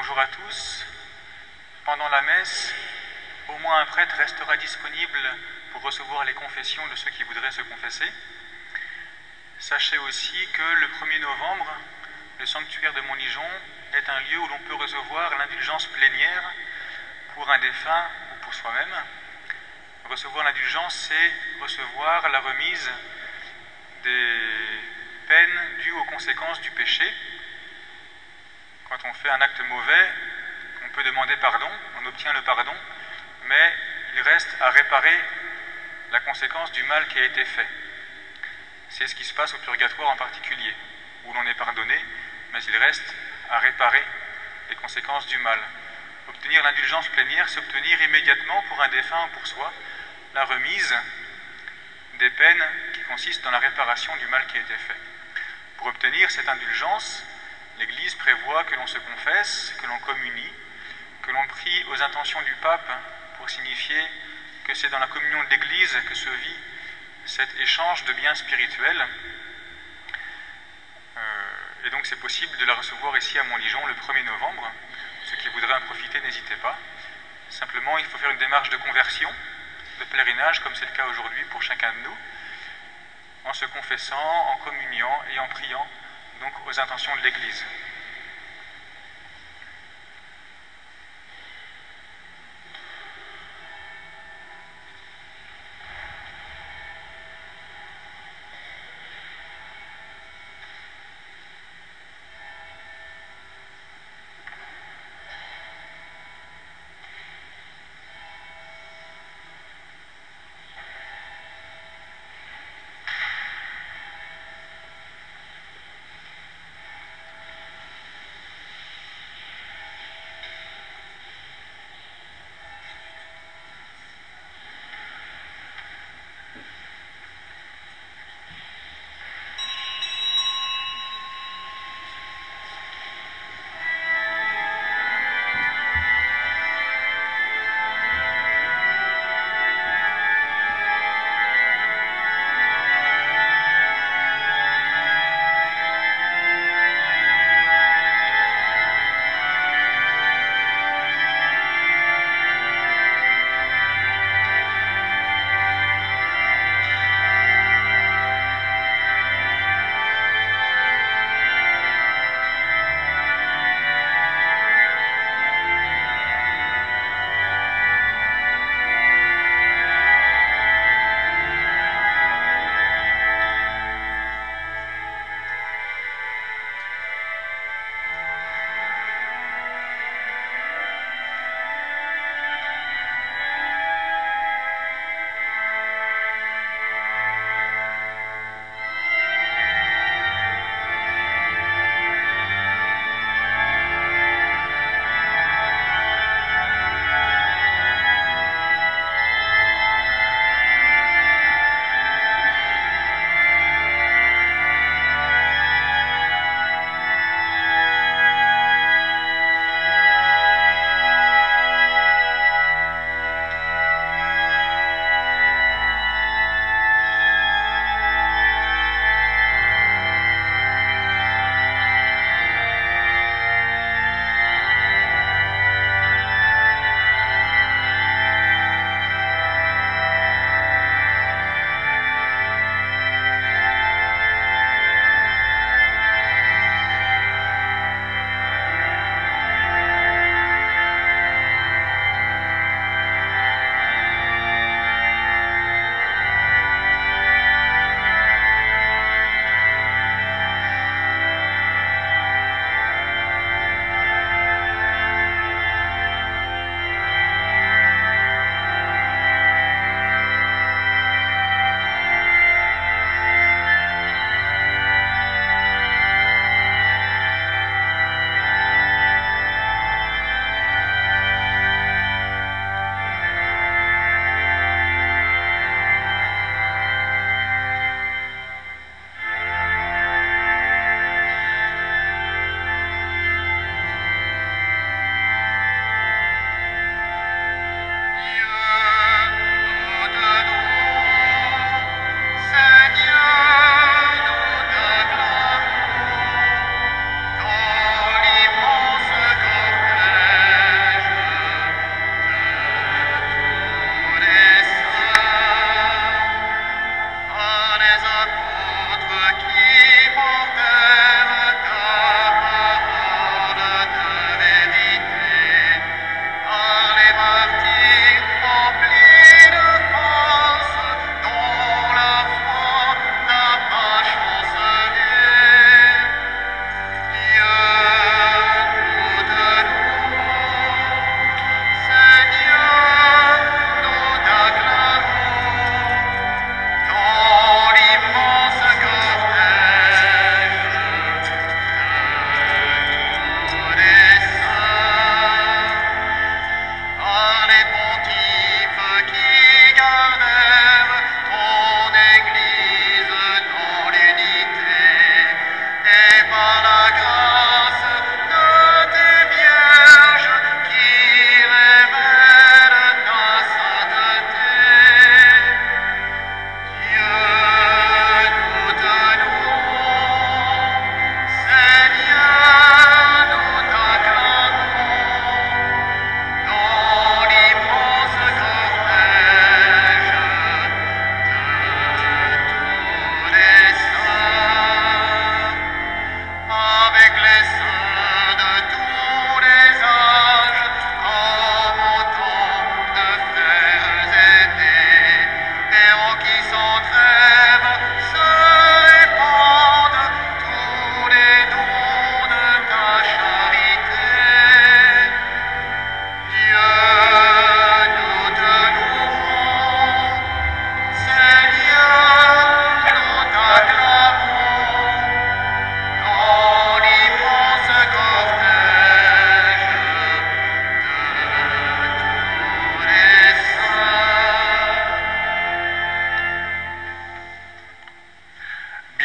Bonjour à tous. Pendant la messe, au moins un prêtre restera disponible pour recevoir les confessions de ceux qui voudraient se confesser. Sachez aussi que le 1er novembre, le sanctuaire de Montligeon est un lieu où l'on peut recevoir l'indulgence plénière pour un défunt ou pour soi-même. Recevoir l'indulgence, c'est recevoir la remise des peines dues aux conséquences du péché. Quand on fait un acte mauvais, on peut demander pardon, on obtient le pardon, mais il reste à réparer la conséquence du mal qui a été fait. C'est ce qui se passe au purgatoire en particulier, où l'on est pardonné, mais il reste à réparer les conséquences du mal. Obtenir l'indulgence plénière, c'est obtenir immédiatement pour un défunt ou pour soi la remise des peines qui consistent dans la réparation du mal qui a été fait. Pour obtenir cette indulgence, l'Église prévoit que l'on se confesse, que l'on communie, que l'on prie aux intentions du pape pour signifier que c'est dans la communion de l'Église que se vit cet échange de biens spirituels. Et donc c'est possible de la recevoir ici à Montligeon le 1er novembre. Ceux qui voudraient en profiter, n'hésitez pas. Simplement, il faut faire une démarche de conversion, de pèlerinage, comme c'est le cas aujourd'hui pour chacun de nous, en se confessant, en communiant et en priant donc aux intentions de l'Église.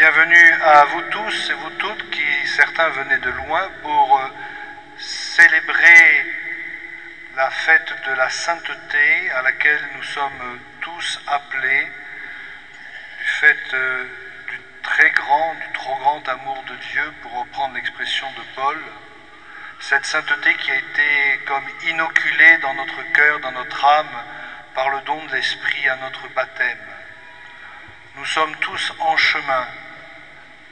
Bienvenue à vous tous et vous toutes qui, certains venaient de loin pour célébrer la fête de la sainteté à laquelle nous sommes tous appelés du fait du trop grand amour de Dieu, pour reprendre l'expression de Paul. Cette sainteté qui a été comme inoculée dans notre cœur, dans notre âme, par le don de l'Esprit à notre baptême. Nous sommes tous en chemin,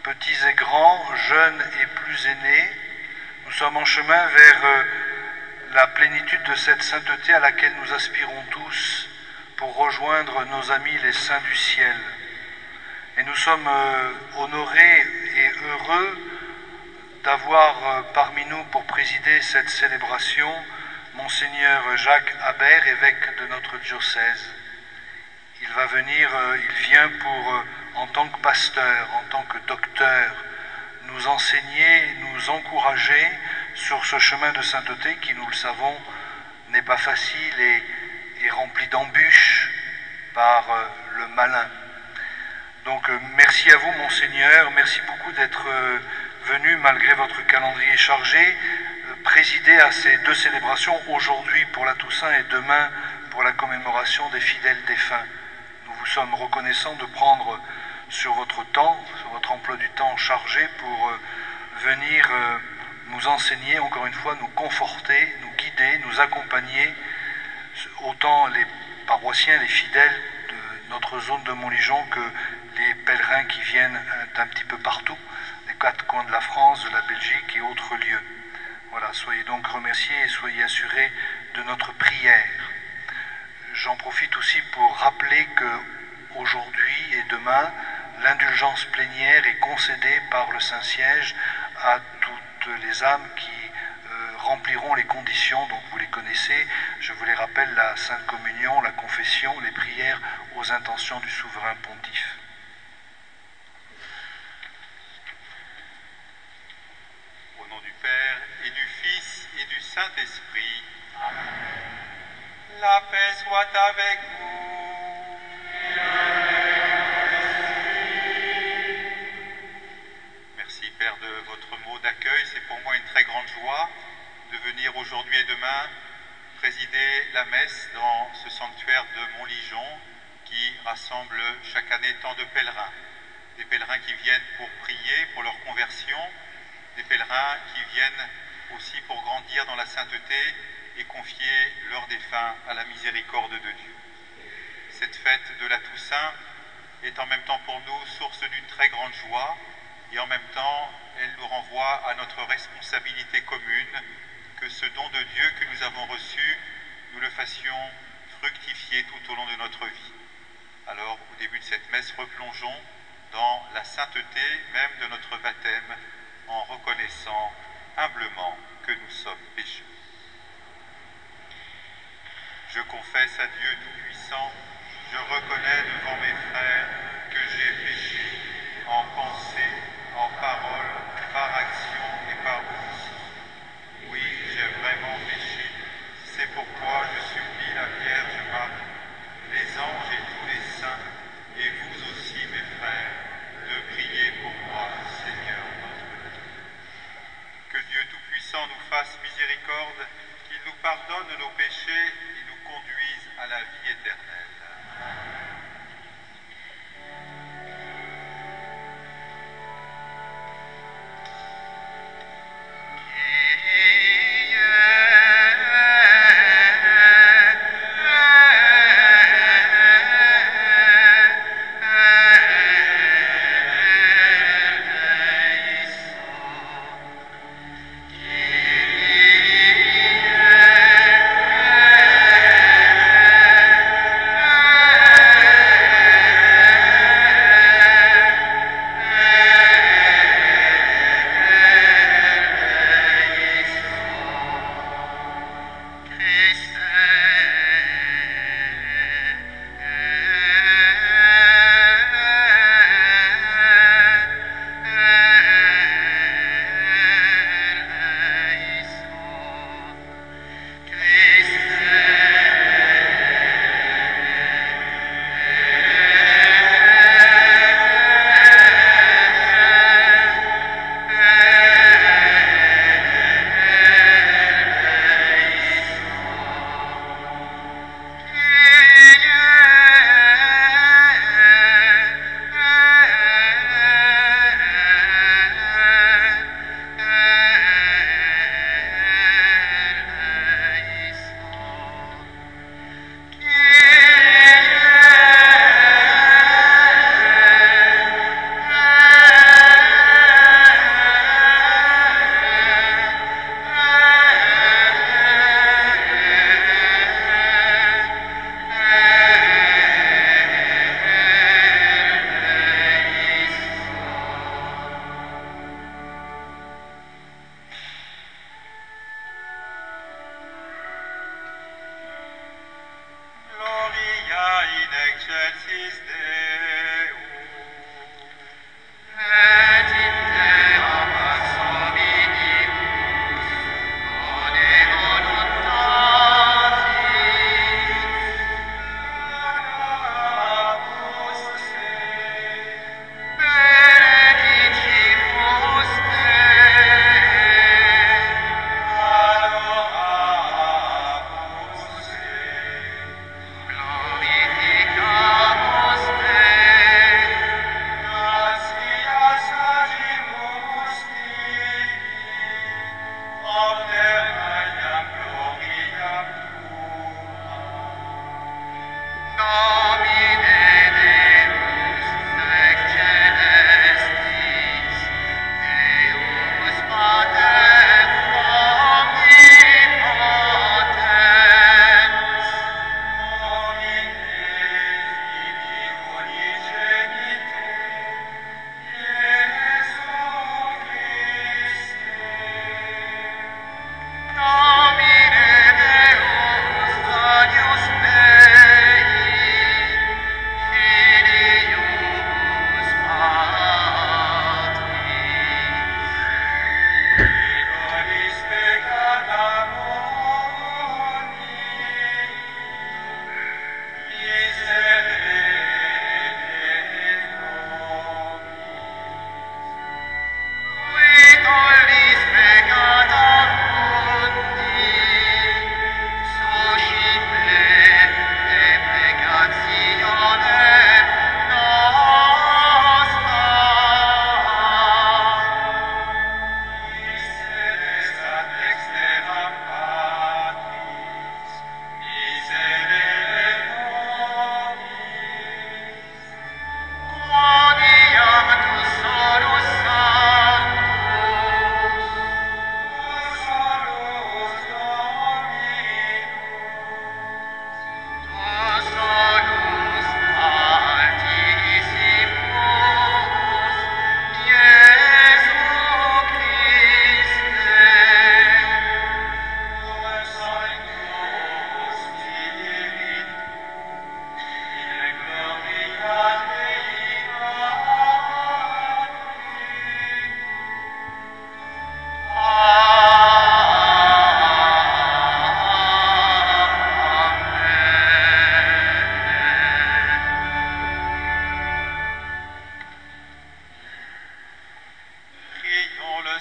petits et grands, jeunes et plus aînés. Nous sommes en chemin vers la plénitude de cette sainteté à laquelle nous aspirons tous pour rejoindre nos amis les saints du ciel. Et nous sommes honorés et heureux d'avoir parmi nous pour présider cette célébration Monseigneur Jacques Habert, évêque de notre diocèse. Il vient pour, en tant que pasteur, en tant que docteur, nous enseigner, nous encourager sur ce chemin de sainteté qui, nous le savons, n'est pas facile et rempli d'embûches par le malin. Donc merci à vous, Monseigneur, merci beaucoup d'être venu, malgré votre calendrier chargé, présider à ces deux célébrations, aujourd'hui pour la Toussaint et demain pour la commémoration des fidèles défunts. Nous vous sommes reconnaissants de prendre sur votre temps, sur votre emploi du temps chargé, pour venir nous enseigner, encore une fois, nous conforter, nous guider, nous accompagner, autant les paroissiens, les fidèles de notre zone de Montligeon que les pèlerins qui viennent d'un petit peu partout, des quatre coins de la France, de la Belgique et autres lieux. Voilà, soyez donc remerciés et soyez assurés de notre prière. J'en profite aussi pour rappeler que aujourd'hui et demain, l'indulgence plénière est concédée par le Saint-Siège à toutes les âmes qui rempliront les conditions, donc vous les connaissez. Je vous les rappelle: la Sainte Communion, la confession, les prières aux intentions du souverain pontife. Au nom du Père et du Fils et du Saint-Esprit. La paix soit avec vous. Merci Père de votre mot d'accueil. C'est pour moi une très grande joie de venir aujourd'hui et demain présider la messe dans ce sanctuaire de Montligeon qui rassemble chaque année tant de pèlerins. Des pèlerins qui viennent pour prier pour leur conversion, des pèlerins qui viennent aussi pour grandir dans la sainteté et confier leurs défunts à la miséricorde de Dieu. Cette fête de la Toussaint est en même temps pour nous source d'une très grande joie, et en même temps elle nous renvoie à notre responsabilité commune, que ce don de Dieu que nous avons reçu, nous le fassions fructifier tout au long de notre vie. Alors, au début de cette messe, replongeons dans la sainteté même de notre baptême, en reconnaissant humblement que nous sommes pécheurs. Je confesse à Dieu Tout-Puissant, je reconnais devant mes frères que j'ai péché en pensée, en parole, par action et par omission. Oui, j'ai vraiment péché. C'est pourquoi je supplie la Vierge Marie, les anges et tous les saints, et vous aussi, mes frères, de prier pour moi, Seigneur notre Dieu. Que Dieu Tout-Puissant nous fasse miséricorde, qu'il nous pardonne nos péchés et nous conduise à la vie éternelle.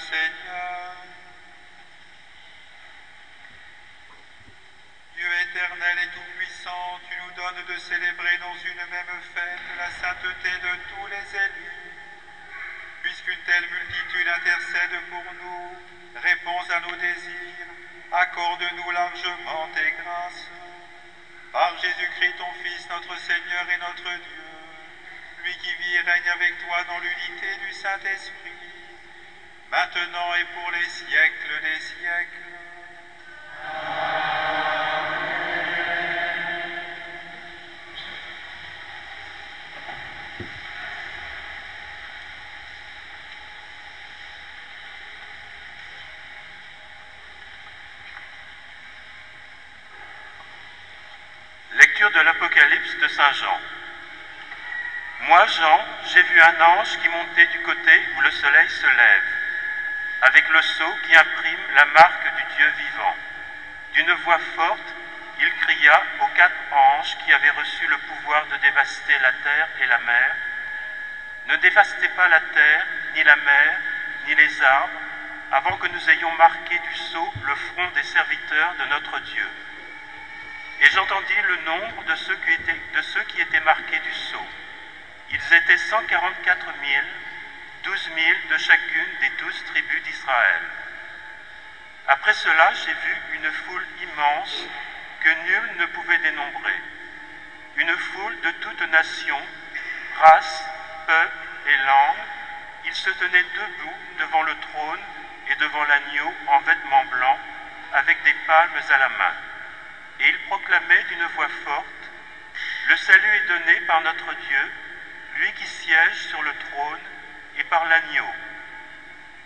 Seigneur. Dieu éternel et tout-puissant, tu nous donnes de célébrer dans une même fête la sainteté de tous les élus. Puisqu'une telle multitude intercède pour nous, réponds à nos désirs, accorde-nous largement tes grâces. Par Jésus-Christ, ton Fils, notre Seigneur et notre Dieu, lui qui vit et règne avec toi dans l'unité du Saint-Esprit, maintenant et pour les siècles des siècles. Lecture de l'Apocalypse de Saint Jean. Moi, Jean, j'ai vu un ange qui montait du côté où le soleil se lève, avec le sceau qui imprime la marque du Dieu vivant. D'une voix forte, il cria aux 4 anges qui avaient reçu le pouvoir de dévaster la terre et la mer. Ne dévastez pas la terre, ni la mer, ni les arbres, avant que nous ayons marqué du sceau le front des serviteurs de notre Dieu. Et j'entendis le nombre de ceux qui étaient marqués du sceau. Ils étaient 144 000, 12 000 de chacune des 12 tribus d'Israël. Après cela, j'ai vu une foule immense que nul ne pouvait dénombrer. Une foule de toutes nations, races, peuples et langues. Ils se tenaient debout devant le trône et devant l'agneau en vêtements blancs, avec des palmes à la main. Et il proclamait d'une voix forte, « Le salut est donné par notre Dieu, lui qui siège sur le trône, et par l'agneau. »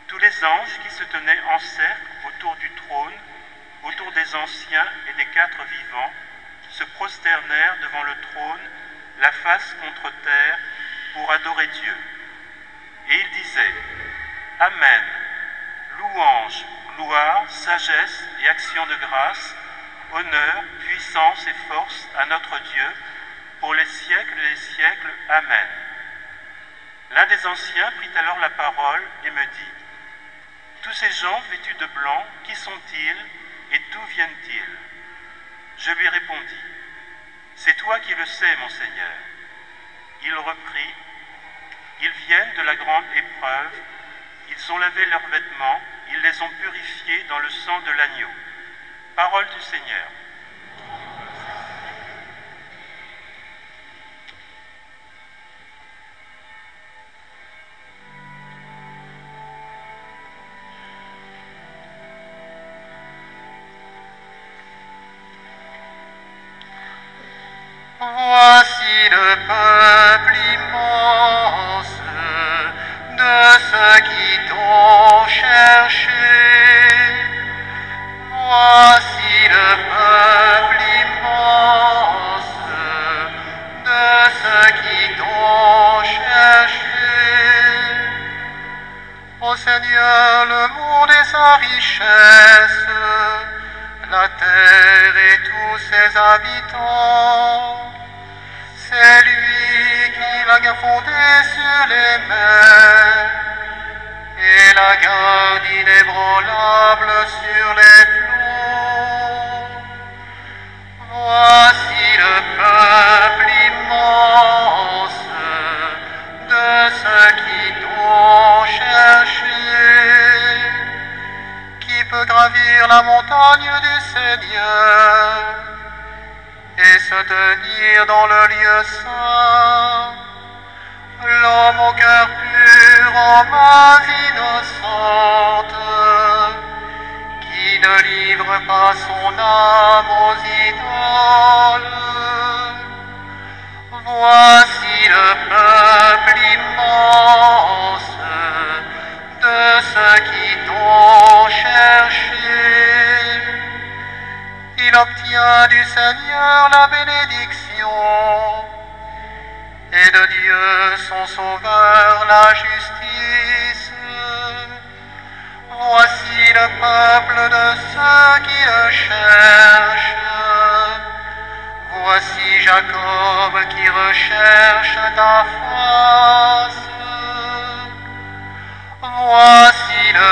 Tous les anges qui se tenaient en cercle autour du trône, autour des anciens et des 4 vivants, se prosternèrent devant le trône, la face contre terre, pour adorer Dieu. Et ils disaient, « Amen, louange, gloire, sagesse et action de grâce, honneur, puissance et force à notre Dieu, pour les siècles et les siècles. Amen. » L'un des anciens prit alors la parole et me dit, « Tous ces gens vêtus de blanc, qui sont-ils et d'où viennent-ils » Je lui répondis, « C'est toi qui le sais, mon Seigneur. » Il reprit, « Ils viennent de la grande épreuve, ils ont lavé leurs vêtements, ils les ont purifiés dans le sang de l'agneau. » Parole du Seigneur. Voici le peuple immense de ceux qui t'ont cherché. Voici le peuple immense de ceux qui t'ont cherché. Ô Seigneur, le monde et sa richesse, la terre et tous ses habitants, c'est lui qui l'a fondée sur les mers et la garde inébranlable sur les flots. Voici le peuple immense de ceux qui t'ont cherché. Qui peut gravir la montagne du Seigneur et se tenir dans le lieu saint? L'homme au cœur pur, en mains innocentes, qui ne livre pas son âme aux idoles. Voici le peuple immense de ceux qui t'ont cherché. Il obtient du Seigneur la bénédiction et de Dieu son Sauveur la justice. Voici le peuple de ceux qui le cherchent. Voici Jacob qui recherche ta face. Voici le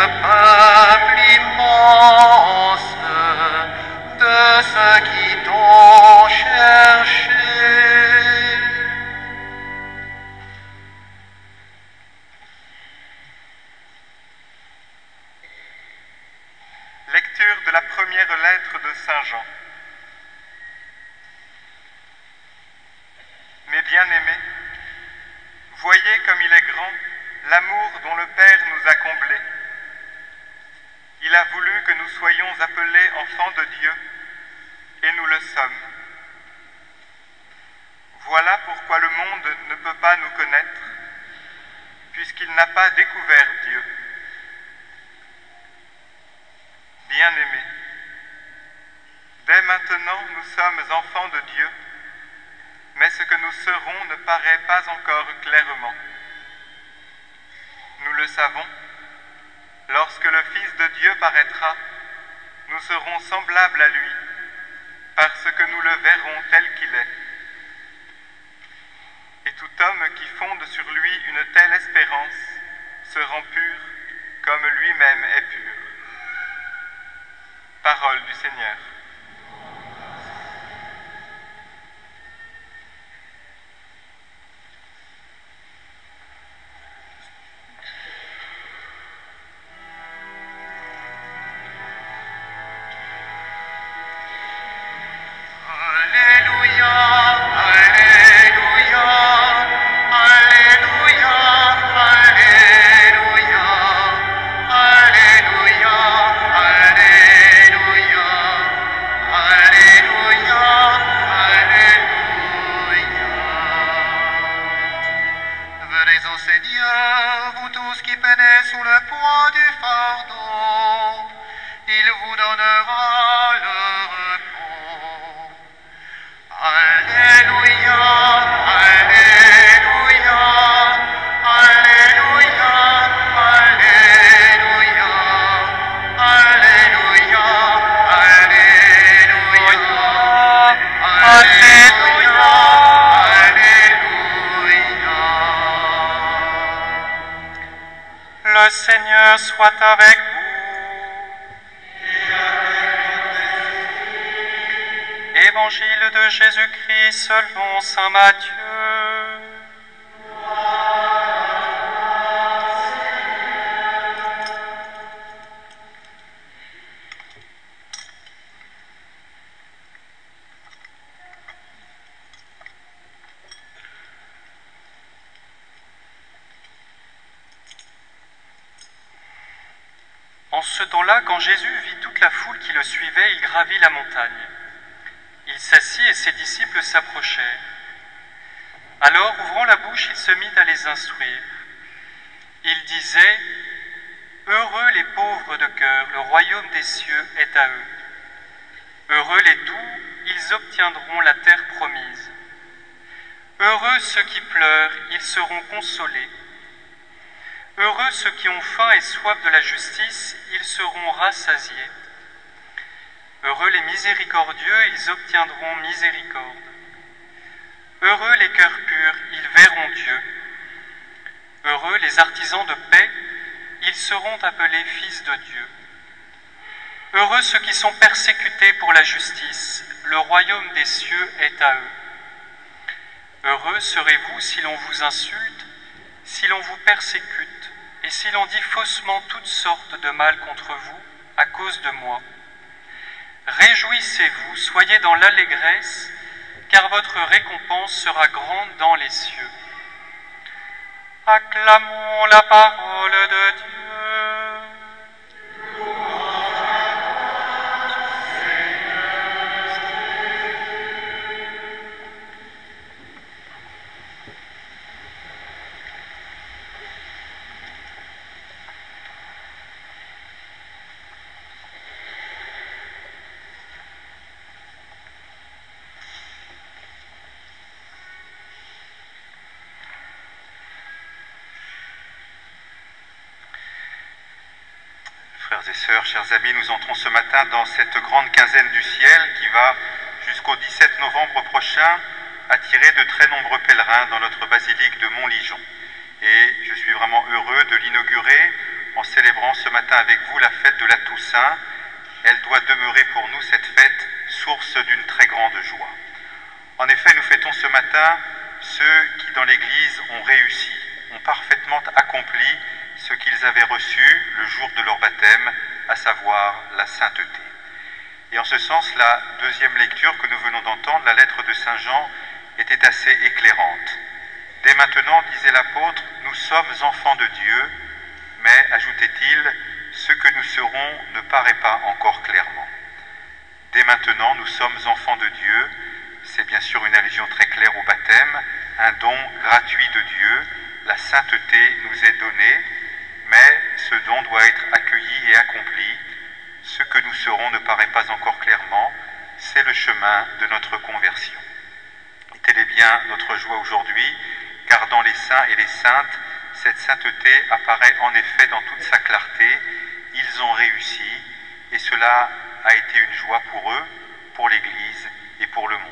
Lecture de la première lettre de Saint Jean. Mes bien-aimés, voyez comme il est grand l'amour dont le Père nous a comblés. Il a voulu que nous soyons appelés enfants de Dieu, et nous le sommes. Voilà pourquoi le monde ne peut pas nous connaître, puisqu'il n'a pas découvert Dieu. Bien-aimés, dès maintenant nous sommes enfants de Dieu, mais ce que nous serons ne paraît pas encore clairement. Nous le savons, lorsque le Fils de Dieu paraîtra, nous serons semblables à lui, parce que nous le verrons tel qu'il est. Et tout homme qui fonde sur lui une telle espérance se rend pur comme lui-même est pur. Parole du Seigneur. Le Seigneur soit avec vous. Évangile de Jésus-Christ selon saint Matthieu. En ce temps-là, quand Jésus vit toute la foule qui le suivait, il gravit la montagne. Il s'assit et ses disciples s'approchèrent. Alors, ouvrant la bouche, il se mit à les instruire. Il disait : « Heureux les pauvres de cœur, le royaume des cieux est à eux. Heureux les doux, ils obtiendront la terre promise. Heureux ceux qui pleurent, ils seront consolés. Heureux ceux qui ont faim et soif de la justice, ils seront rassasiés. Heureux les miséricordieux, ils obtiendront miséricorde. Heureux les cœurs purs, ils verront Dieu. Heureux les artisans de paix, ils seront appelés fils de Dieu. Heureux ceux qui sont persécutés pour la justice, le royaume des cieux est à eux. Heureux serez-vous si l'on vous insulte, si l'on vous persécute, et si l'on dit faussement toutes sortes de mal contre vous à cause de moi. Réjouissez-vous, soyez dans l'allégresse, car votre récompense sera grande dans les cieux. Acclamons la parole de Dieu. Frères et sœurs, chers amis, nous entrons ce matin dans cette grande quinzaine du ciel qui va jusqu'au 17 novembre prochain attirer de très nombreux pèlerins dans notre basilique de Montligeon. Et je suis vraiment heureux de l'inaugurer en célébrant ce matin avec vous la fête de la Toussaint. Elle doit demeurer pour nous, cette fête, source d'une très grande joie. En effet, nous fêtons ce matin ceux qui, dans l'Église, ont réussi, ont parfaitement accompli ce qu'ils avaient reçu le jour de leur baptême, à savoir la sainteté. Et en ce sens, la deuxième lecture que nous venons d'entendre, la lettre de Saint Jean, était assez éclairante. Dès maintenant, disait l'apôtre, nous sommes enfants de Dieu, mais, ajoutait-il, ce que nous serons ne paraît pas encore clairement. Dès maintenant, nous sommes enfants de Dieu, c'est bien sûr une allusion très claire au baptême, un don gratuit de Dieu, la sainteté nous est donnée, mais ce don doit être accueilli et accompli. Ce que nous serons ne paraît pas encore clairement, c'est le chemin de notre conversion. Et telle est bien notre joie aujourd'hui, car dans les saints et les saintes, cette sainteté apparaît en effet dans toute sa clarté. Ils ont réussi, et cela a été une joie pour eux, pour l'Église et pour le monde.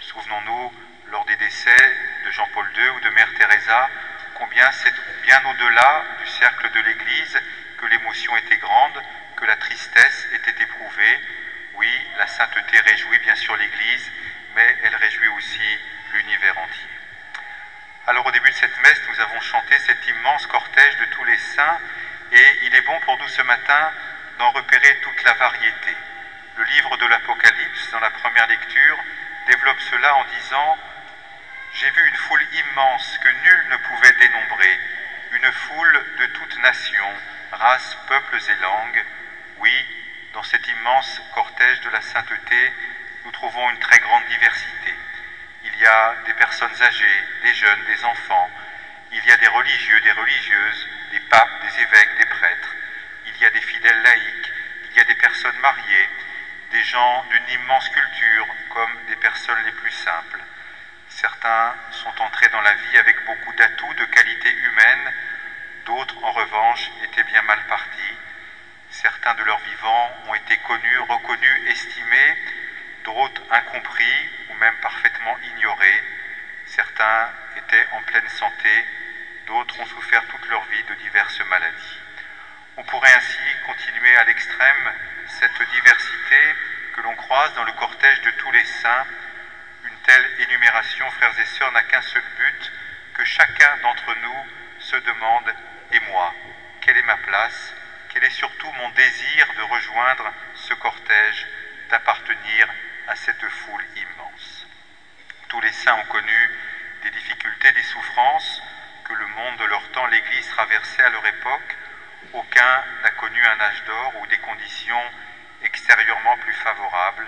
Souvenons-nous, lors des décès de Jean-Paul II ou de Mère Teresa, combien c'est bien au-delà du cercle de l'Église que l'émotion était grande, que la tristesse était éprouvée. Oui, la sainteté réjouit bien sûr l'Église, mais elle réjouit aussi l'univers entier. Alors au début de cette messe, nous avons chanté cet immense cortège de tous les saints, et il est bon pour nous ce matin d'en repérer toute la variété. Le livre de l'Apocalypse, dans la première lecture, développe cela en disant « J'ai vu une foule immense que nul ne pouvait dénombrer, une foule de toutes nations, races, peuples et langues. » Oui, dans cet immense cortège de la sainteté, nous trouvons une très grande diversité. Il y a des personnes âgées, des jeunes, des enfants. Il y a des religieux, des religieuses, des papes, des évêques, des prêtres. Il y a des fidèles laïcs, il y a des personnes mariées, des gens d'une immense culture comme des personnes les plus simples. Certains sont entrés dans la vie avec beaucoup d'atouts, de qualités humaines. D'autres, en revanche, étaient bien mal partis. Certains de leurs vivants ont été connus, reconnus, estimés, d'autres incompris ou même parfaitement ignorés. Certains étaient en pleine santé, d'autres ont souffert toute leur vie de diverses maladies. On pourrait ainsi continuer à l'extrême cette diversité que l'on croise dans le cortège de tous les saints. Une telle énumération, frères et sœurs, n'a qu'un seul but, que chacun d'entre nous se demande « Et moi, quelle est ma place ? Quel est surtout mon désir de rejoindre ce cortège, d'appartenir à cette foule immense ?» Tous les saints ont connu des difficultés, des souffrances que le monde de leur temps, l'Église, traversait à leur époque. Aucun n'a connu un âge d'or ou des conditions extérieurement plus favorables.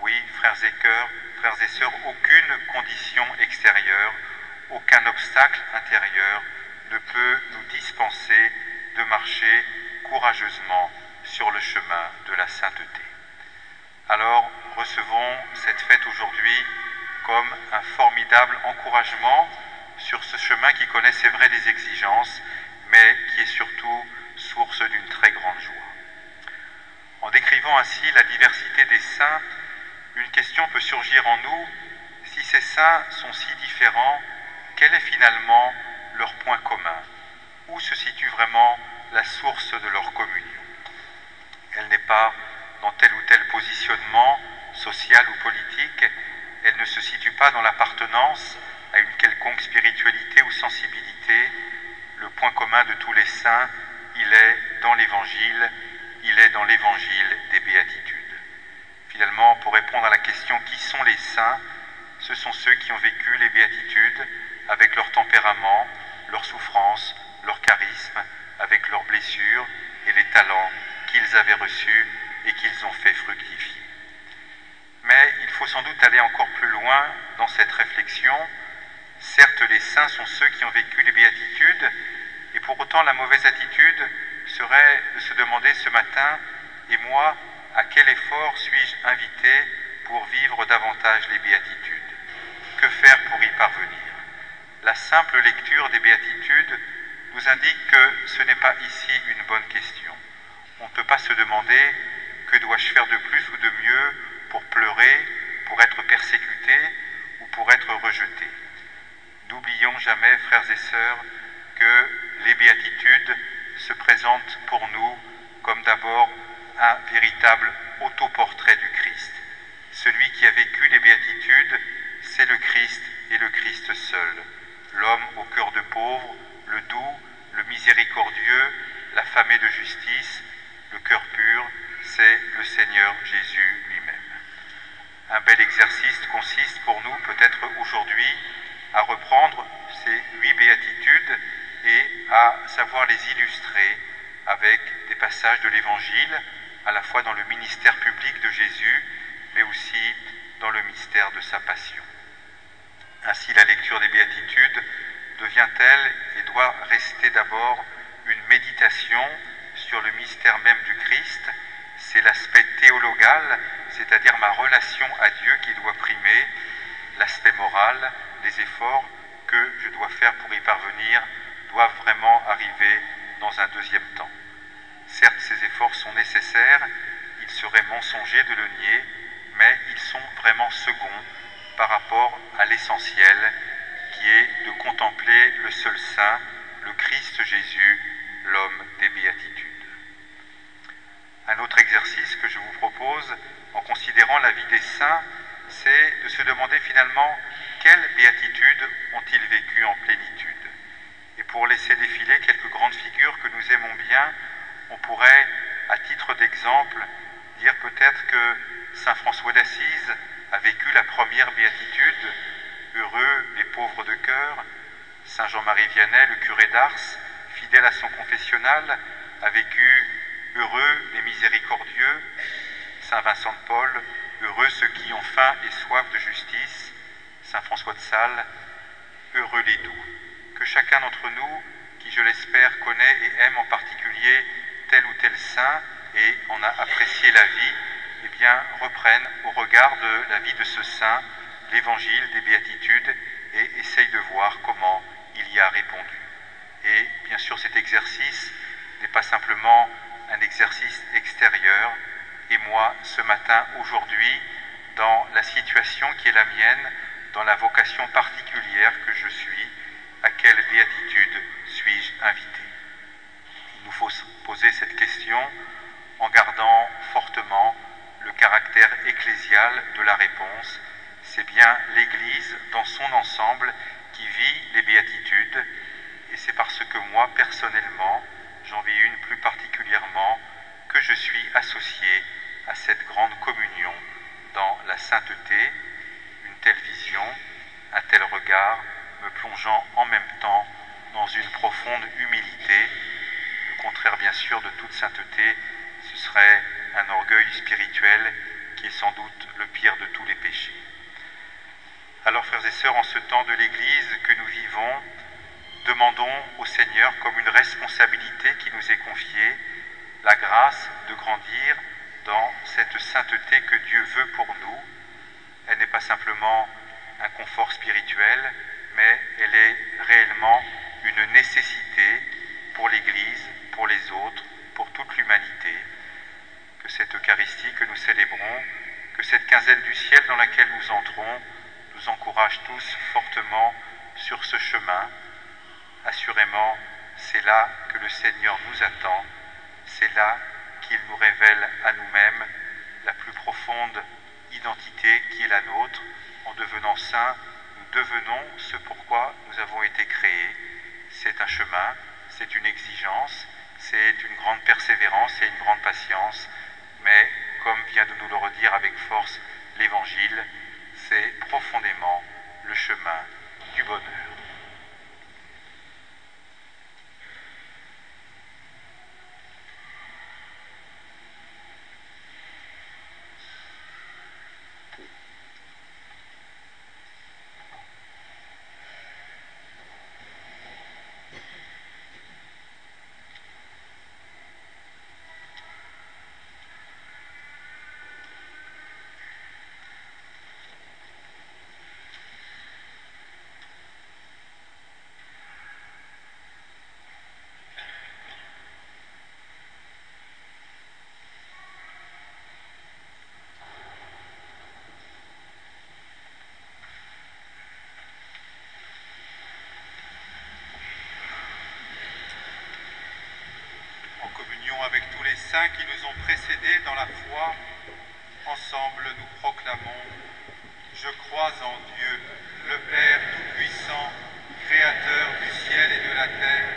Oui, frères et sœurs, aucune condition extérieure, aucun obstacle intérieur ne peut nous dispenser de marcher courageusement sur le chemin de la sainteté. Alors, recevons cette fête aujourd'hui comme un formidable encouragement sur ce chemin qui connaît, c'est vrai, des exigences, mais qui est surtout source d'une très grande joie. En décrivant ainsi la diversité des saints, une question peut surgir en nous. Si ces saints sont si différents, quel est finalement leur point commun? Où se situe vraiment la source de leur communion? Elle n'est pas dans tel ou tel positionnement social ou politique, elle ne se situe pas dans l'appartenance à une quelconque spiritualité ou sensibilité. Le point commun de tous les saints, il est dans l'Évangile, il est dans l'Évangile des Béatitudes. Finalement, pour répondre à la question « Qui sont les saints ?», ce sont ceux qui ont vécu les Béatitudes avec leur tempérament, leur souffrance, leur charisme, avec leurs blessures et les talents qu'ils avaient reçus et qu'ils ont fait fructifier. Mais il faut sans doute aller encore plus loin dans cette réflexion. Certes, les saints sont ceux qui ont vécu les béatitudes, et pour autant la mauvaise attitude serait de se demander ce matin, et moi, à quel effort suis-je invité pour vivre davantage les béatitudes? Que faire pour y parvenir? La simple lecture des béatitudes nous indique que ce n'est pas ici une bonne question. On ne peut pas se demander que dois-je faire de plus ou de mieux pour pleurer, pour être persécuté ou pour être rejeté. N'oublions jamais, frères et sœurs, que les béatitudes se présentent pour nous comme d'abord un véritable autoportrait du Christ. Celui qui a vécu les béatitudes, c'est le Christ et le Christ seul. L'homme au cœur de pauvre, le doux, le miséricordieux, l'affamé de justice, le cœur pur, c'est le Seigneur Jésus lui-même. Un bel exercice consiste pour nous, peut-être aujourd'hui, à reprendre ces 8 béatitudes et à savoir les illustrer avec des passages de l'Évangile, à la fois dans le ministère public de Jésus, mais aussi dans le mystère de sa passion. Ainsi, la lecture des béatitudes devient-elle et doit rester d'abord une méditation sur le mystère même du Christ. C'est l'aspect théologal, c'est-à-dire ma relation à Dieu qui doit primer. L'aspect moral, les efforts que je dois faire pour y parvenir doivent vraiment arriver dans un deuxième temps. Certes, ces efforts sont nécessaires, il serait mensonger de le nier, mais ils sont vraiment seconds par rapport à l'essentiel, qui est de contempler le seul Saint, le Christ Jésus, l'homme des béatitudes. Un autre exercice que je vous propose, en considérant la vie des saints, c'est de se demander finalement quelles béatitudes ont-ils vécues en plénitude. Et pour laisser défiler quelques grandes figures que nous aimons bien, on pourrait, à titre d'exemple, dire peut-être que saint François d'Assise a vécu la première béatitude, heureux les pauvres de cœur. Saint Jean-Marie Vianney, le curé d'Ars, fidèle à son confessionnal, a vécu heureux les miséricordieux. Saint Vincent de Paul, heureux ceux qui ont faim et soif de justice. Saint François de Sales, heureux les doux. Que chacun d'entre nous, qui je l'espère connaît et aime en particulier tel ou tel saint et en a apprécié la vie, eh bien reprenne au regard de la vie de ce saint l'évangile des béatitudes et essaye de voir comment il y a répondu. Et bien sûr cet exercice n'est pas simplement un exercice extérieur. Et moi, ce matin, aujourd'hui, dans la situation qui est la mienne, dans la vocation particulière que je suis, à quelle béatitude suis-je invité? Il nous faut se poser cette question en gardant fortement le caractère ecclésial de la réponse. C'est bien l'Église dans son ensemble qui vit les béatitudes, et c'est parce que moi, personnellement, j'en vis une plus particulièrement, que je suis associé à cette grande communion dans la sainteté, une telle vision, un tel regard, me plongeant en même temps dans une profonde humilité. Le contraire, bien sûr, de toute sainteté, ce serait un orgueil spirituel qui est sans doute le pire de tous les péchés. Alors, frères et sœurs, en ce temps de l'Église que nous vivons, demandons au Seigneur, comme une responsabilité qui nous est confiée, la grâce de grandir dans cette sainteté que Dieu veut pour nous. Elle n'est pas simplement un confort spirituel, mais elle est réellement une nécessité pour l'Église, pour les autres, pour toute l'humanité. Que cette Eucharistie que nous célébrons, que cette quinzaine du ciel dans laquelle nous entrons, nous encourage tous fortement sur ce chemin. Assurément, c'est là que le Seigneur nous attend, c'est là qu'il nous révèle à nous-mêmes la plus profonde identité qui est la nôtre. En devenant saints, nous devenons ce pourquoi nous avons été créés. C'est un chemin, c'est une exigence, c'est une grande persévérance et une grande patience, mais comme vient de nous le redire avec force l'Évangile, c'est profondément le chemin du bonheur. Avec tous les saints qui nous ont précédés dans la foi, ensemble nous proclamons: Je crois en Dieu, le Père Tout-Puissant, Créateur du ciel et de la terre,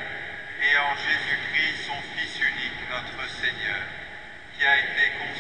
et en Jésus-Christ, son Fils unique, notre Seigneur, qui a été conçu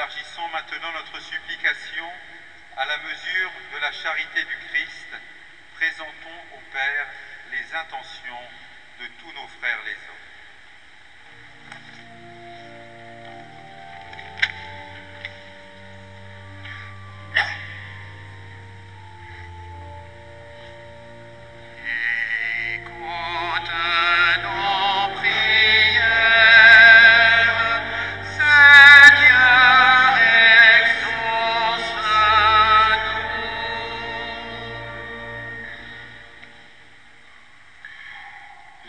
Élargissons maintenant notre supplication à la mesure de la charité du Christ. Présentons au Père les intentions de tous nos frères les hommes.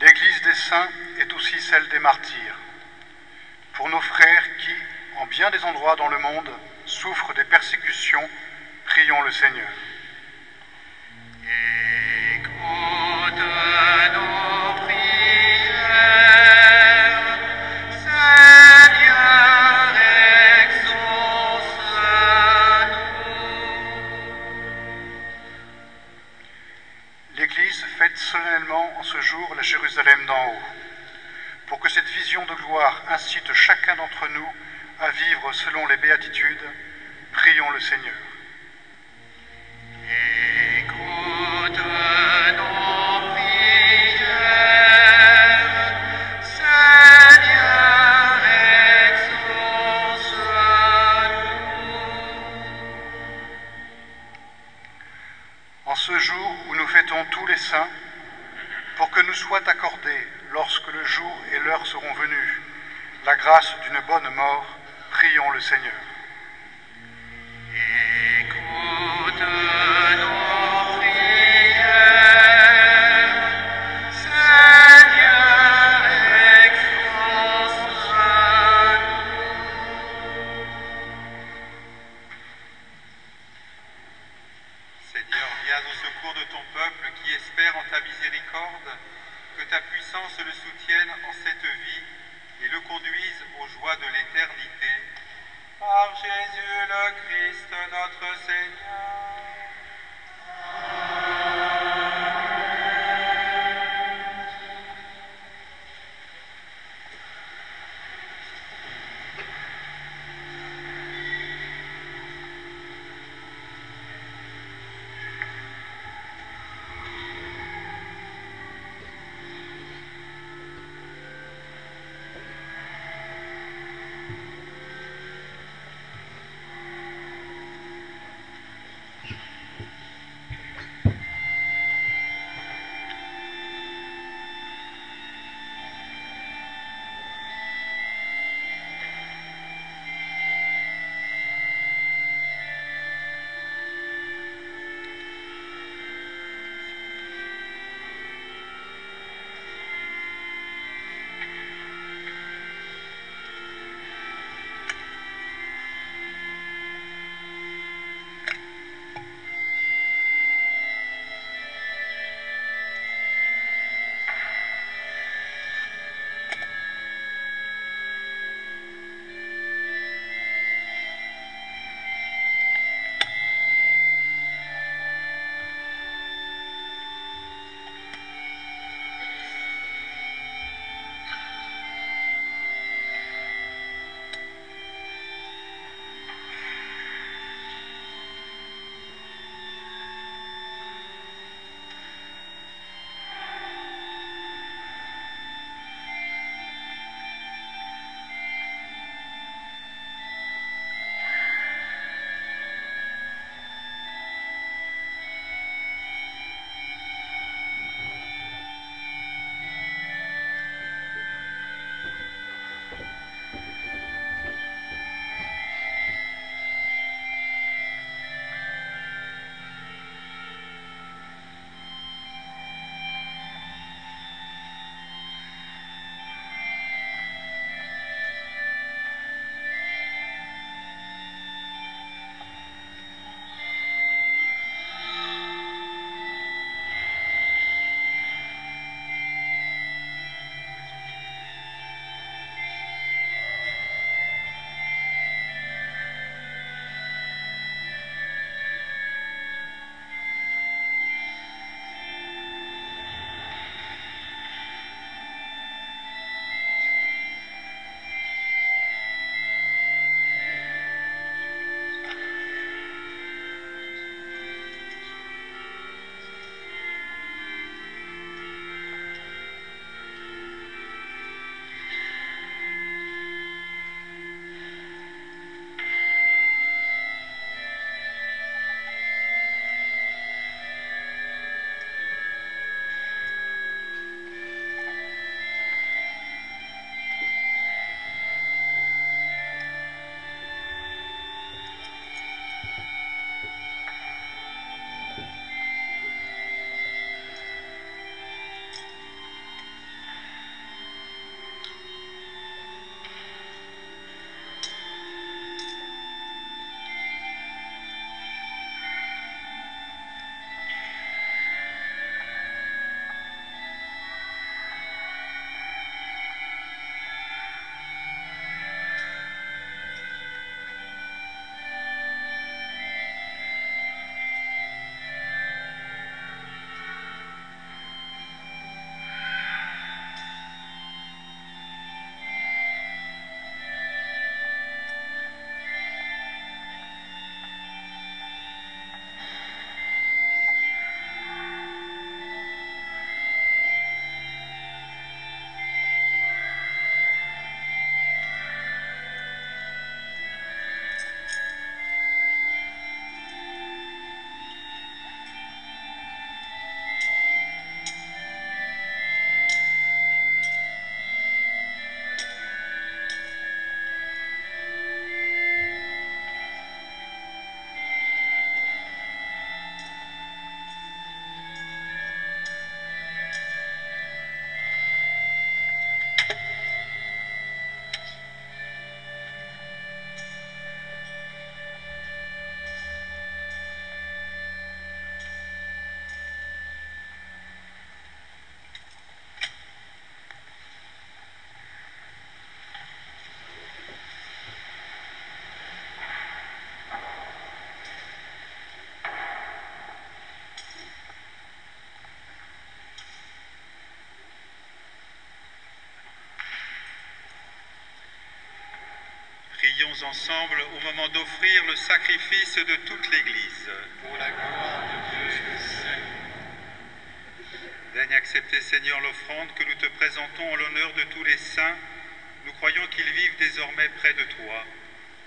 L'Église des saints est aussi celle des martyrs. Pour nos frères qui, en bien des endroits dans le monde, souffrent des persécutions, prions le Seigneur. Écoute nos prières, Seigneur, exauce-nous. L'Église fête solennellement en ce jour la Jérusalem d'en haut. Pour que cette vision de gloire incite chacun d'entre nous à vivre selon les béatitudes, prions le Seigneur. Écoute nos prières, Seigneur, exauce-nous. En ce jour où nous fêtons tous les saints, pour que nous soit accordé, lorsque le jour et l'heure seront venus, la grâce d'une bonne mort, prions le Seigneur. Écoute nos prières, Seigneur, exauce-nous. Seigneur, viens au secours de ton peuple qui espère en ta miséricorde, que ta puissance le soutienne en cette vie et le conduise aux joies de l'éternité. Par Jésus le Christ, notre Seigneur. prions ensemble au moment d'offrir le sacrifice de toute l'Église. Pour la gloire de Dieu, Daigne accepter, Seigneur, l'offrande que nous te présentons en l'honneur de tous les saints. Nous croyons qu'ils vivent désormais près de toi.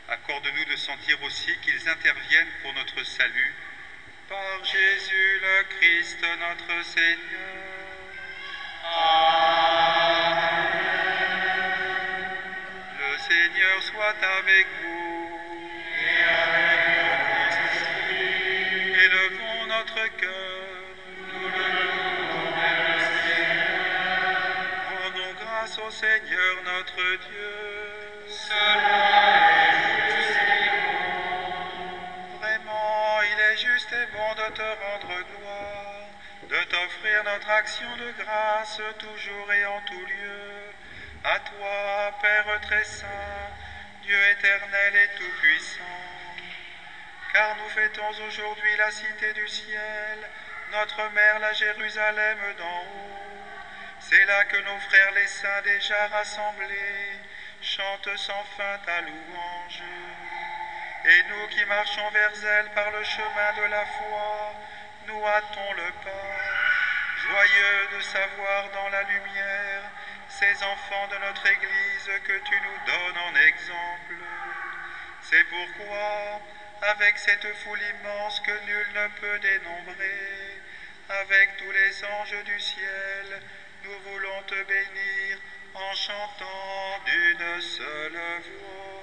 Accorde-nous de sentir aussi qu'ils interviennent pour notre salut. Par Jésus le Christ, notre Seigneur. Amen. Le Seigneur soit avec vous. Et avec votre esprit. Élevons notre cœur. Nous le louons vers le Seigneur. Rendons grâce au Seigneur notre Dieu. Cela est juste et bon. Vraiment, il est juste et bon de te rendre gloire, de t'offrir notre action de grâce toujours et en tout lieu. À toi, Père très saint, Dieu éternel et tout-puissant. Car nous fêtons aujourd'hui la cité du ciel, notre mère la Jérusalem d'en haut. C'est là que nos frères les saints déjà rassemblés chantent sans fin ta louange. Et nous qui marchons vers elle par le chemin de la foi, nous hâtons le pas, joyeux de savoir dans la lumière ces enfants de notre Église que tu nous donnes en exemple. C'est pourquoi, avec cette foule immense que nul ne peut dénombrer, avec tous les anges du ciel, nous voulons te bénir en chantant d'une seule voix.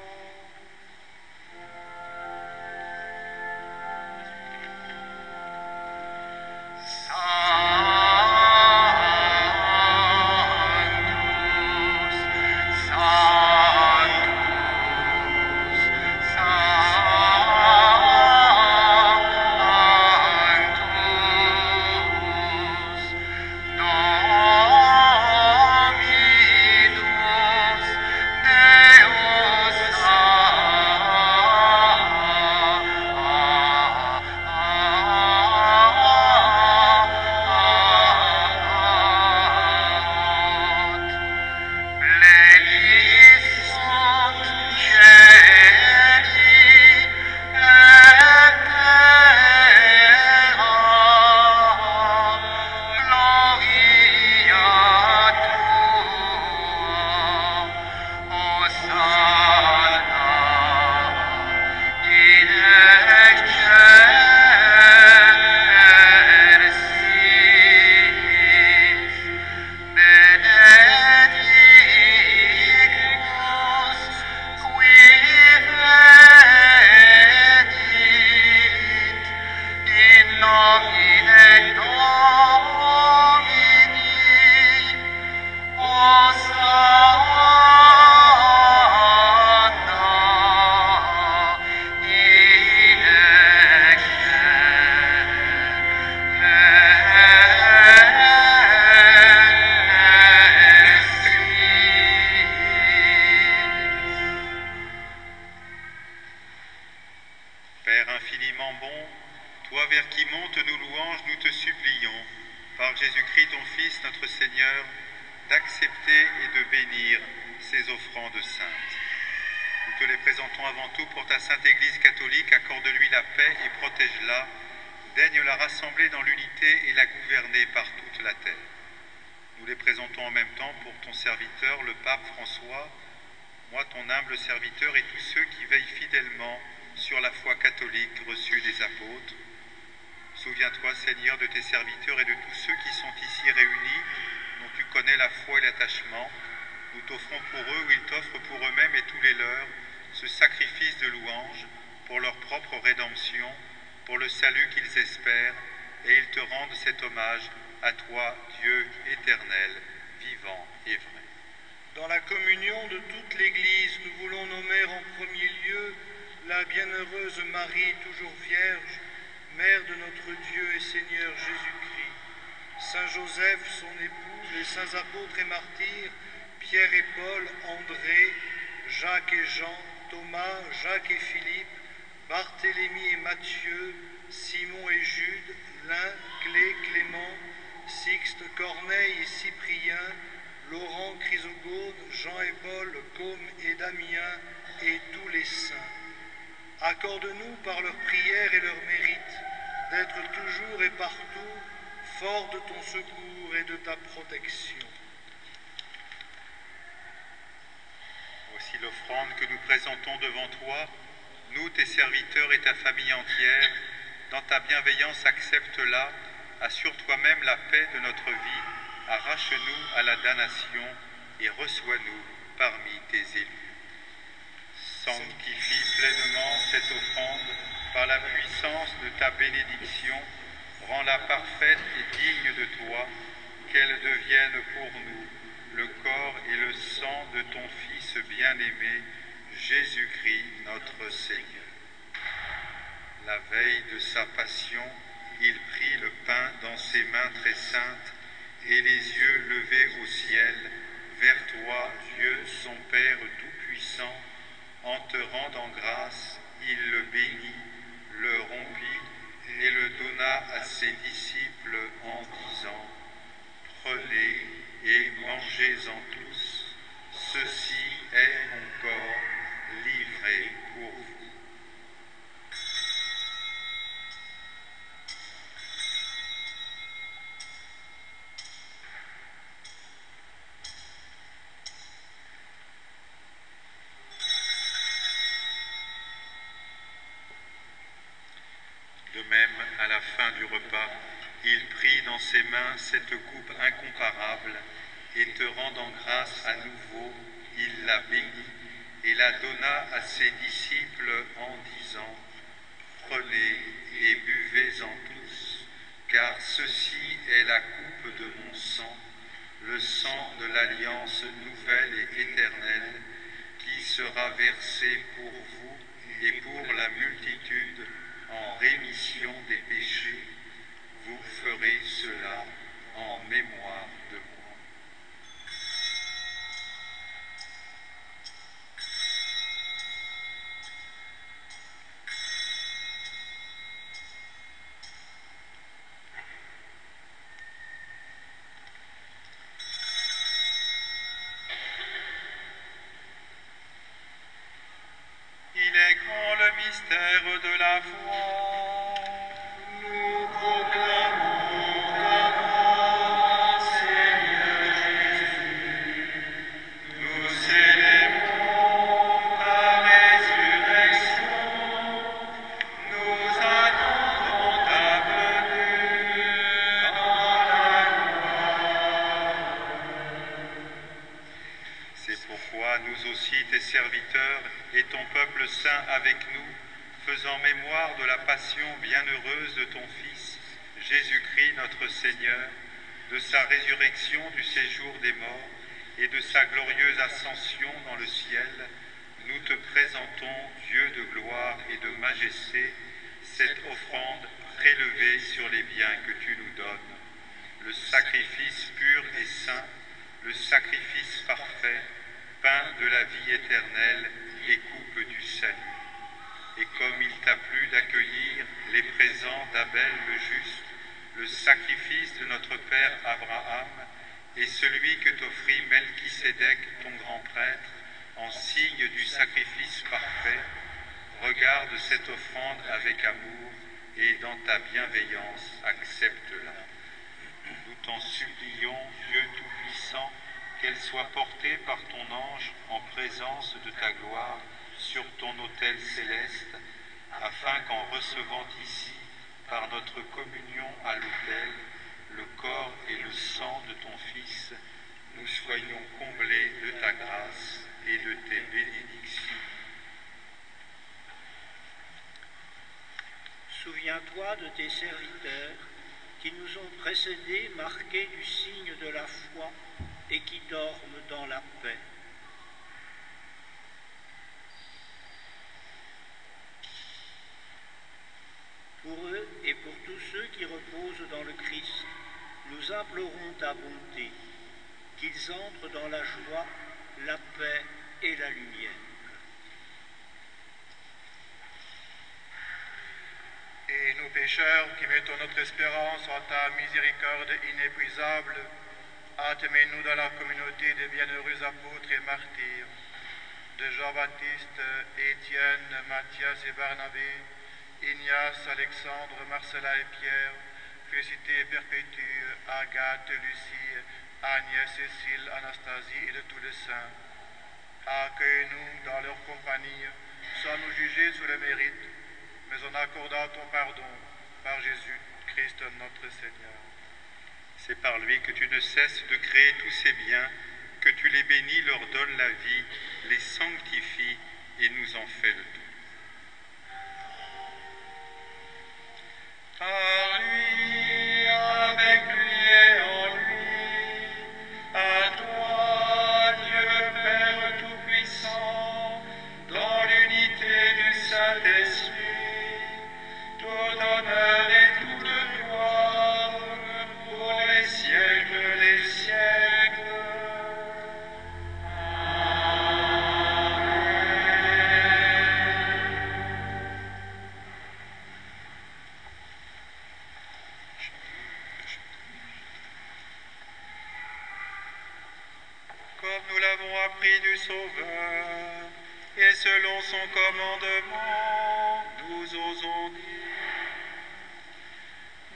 Père infiniment bon, toi vers qui montent nos louanges, nous te supplions, par Jésus-Christ ton Fils, notre Seigneur, d'accepter et de bénir ces offrandes saintes. Nous te les présentons avant tout pour ta Sainte Église catholique, accorde-lui la paix et protège-la, daigne la rassembler dans l'unité et la gouverner par toute la terre. Nous les présentons en même temps pour ton serviteur, le pape François, moi ton humble serviteur et tous ceux qui veillent fidèlement sur la foi catholique reçue des apôtres. Souviens-toi, Seigneur, de tes serviteurs et de tous ceux qui sont ici réunis, dont tu connais la foi et l'attachement. Nous t'offrons pour eux, ou ils t'offrent pour eux-mêmes et tous les leurs, ce sacrifice de louange pour leur propre rédemption, pour le salut qu'ils espèrent, et ils te rendent cet hommage à toi, Dieu éternel, vivant et vrai. Dans la communion de toute l'Église, nous voulons nommer en premier lieu la bienheureuse Marie, toujours vierge, Mère de notre Dieu et Seigneur Jésus-Christ, Saint Joseph, son époux, les saints apôtres et martyrs, Pierre et Paul, André, Jacques et Jean, Thomas, Jacques et Philippe, Barthélemy et Matthieu, Simon et Jude, Lin, Clé, Clément, Sixte, Corneille et Cyprien, Laurent, Chrysogone, Jean et Paul, Côme et Damien, et tous les saints. Accorde-nous par leurs prières et leurs mérites d'être toujours et partout forts de ton secours et de ta protection. Voici l'offrande que nous présentons devant toi. Nous, tes serviteurs et ta famille entière, dans ta bienveillance, accepte-la. Assure toi-même la paix de notre vie. Arrache-nous à la damnation et reçois-nous parmi tes élus. Sanctifie pleinement cette offrande par la puissance de ta bénédiction. Rends-la parfaite et digne de toi, qu'elle devienne pour nous le corps et le sang de ton Fils bien-aimé, Jésus-Christ notre Seigneur. La veille de sa passion, il prit le pain dans ses mains très saintes et les yeux levés au ciel, vers toi, Dieu, son Père Tout-Puissant, en te rendant grâce, il le bénit, le rompit et le donna à ses disciples en disant : Prenez et mangez-en tous, ceci est mon corps livré pour vous. De même, à la fin du repas, il prit dans ses mains cette coupe incomparable, et te rendant grâce à nouveau, il la bénit et la donna à ses disciples en disant : Prenez et buvez-en tous, car ceci est la coupe de mon sang, le sang de l'alliance nouvelle et éternelle, qui sera versé pour vous et pour la multitude en rémission des péchés. Vous ferez cela en mémoire de moi. Il est grand le mystère de la foi. Nous proclamons ta mort, Seigneur Jésus. Nous célébrons ta résurrection. Nous attendons ta venue dans la gloire. C'est pourquoi nous aussi, tes serviteurs, et ton peuple saint avec nous, faisant mémoire de la passion bienheureuse de ton Fils, Jésus-Christ notre Seigneur, de sa résurrection du séjour des morts et de sa glorieuse ascension dans le ciel, nous te présentons, Dieu de gloire et de majesté, cette offrande prélevée sur les biens que tu nous donnes, le sacrifice pur et saint, le sacrifice parfait, pain de la vie éternelle et coupe du salut. Et comme il t'a plu d'accueillir les présents d'Abel le juste, le sacrifice de notre père Abraham et celui que t'offrit Melchisédek, ton grand prêtre, en signe du sacrifice parfait, regarde cette offrande avec amour et dans ta bienveillance accepte-la. Nous t'en supplions, Dieu Tout-Puissant, qu'elle soit portée par ton ange en présence de ta gloire sur ton autel céleste, afin qu'en recevant ici, par notre communion à l'autel, le corps et le sang de ton Fils, nous soyons comblés de ta grâce et de tes bénédictions. Souviens-toi de tes serviteurs qui nous ont précédés, marqués du signe de la foi et qui dorment dans la paix. Pour eux et pour tous ceux qui reposent dans le Christ, nous implorons ta bonté, qu'ils entrent dans la joie, la paix et la lumière. Et nous pécheurs qui mettons notre espérance en ta miséricorde inépuisable, admets-nous dans la communauté des bienheureux apôtres et martyrs, de Jean-Baptiste, Étienne, Mathias et Barnabé, Ignace, Alexandre, Marcella et Pierre, Félicité et Perpétue, Agathe, Lucie, Agnès, Cécile, Anastasie et de tous les saints. Accueille-nous dans leur compagnie, sans nous juger sous le mérite, mais en accordant ton pardon par Jésus-Christ notre Seigneur. C'est par lui que tu ne cesses de créer tous ces biens, que tu les bénis, leur donnes la vie, les sanctifies et nous en fais le tout. Par lui, avec lui et en lui, à toi, Dieu Père Tout-Puissant, dans l'unité du Saint-Esprit, tout honneur et toute gloire pour les siècles des siècles. Comme nous l'avons appris du Sauveur, et selon son commandement, nous osons dire: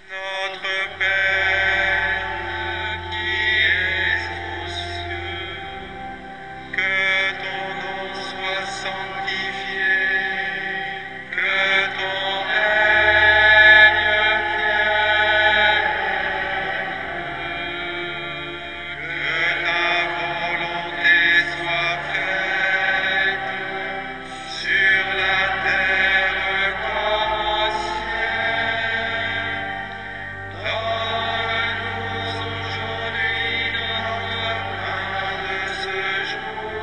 Notre Père, qui es aux cieux, que ton nom soit sanctifié, que ton règne vienne, que ta volonté soit faite sur la terre comme au ciel. Donne-nous aujourd'hui notre pain de ce jour.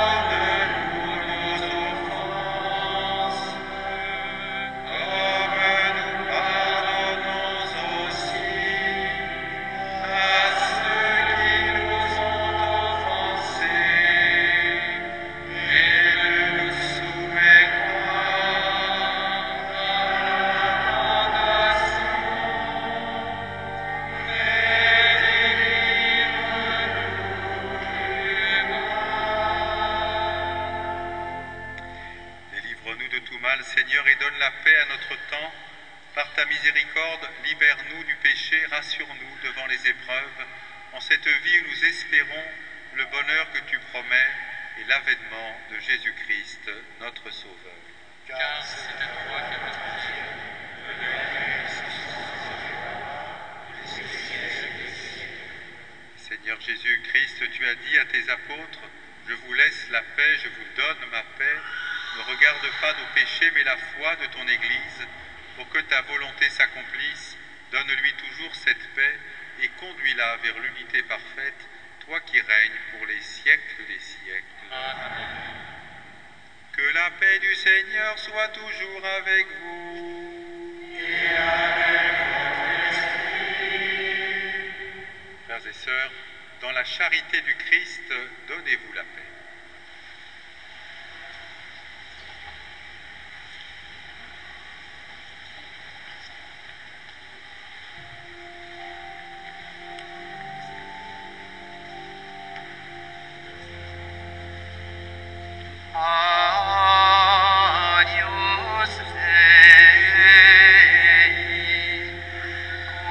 Pardonne-nous nos offenses, comme nous pardonnons aussi à ceux qui nous ont offensés, et ne nous soumets pas à la tentation, mais Délivre-nous de tout mal, Seigneur, et donne la paix à notre temps. Par ta miséricorde, libère-nous du péché, rassure-nous devant les épreuves, en cette vie où nous espérons le bonheur que tu promets et l'avènement de Jésus-Christ, notre Sauveur. Car c'est à toi que notre Dieu, Seigneur Jésus-Christ, tu as dit à tes apôtres: Je vous laisse la paix, je vous donne ma paix. Ne regarde pas nos péchés, mais la foi de ton Église. Pour que ta volonté s'accomplisse, donne-lui toujours cette paix et conduis-la vers l'unité parfaite, toi qui règnes pour les siècles des siècles. Que la paix du Seigneur soit toujours avec vous. et avec votre esprit. Frères et sœurs, dans la charité du Christ, donnez-vous la paix. Agnus Dei,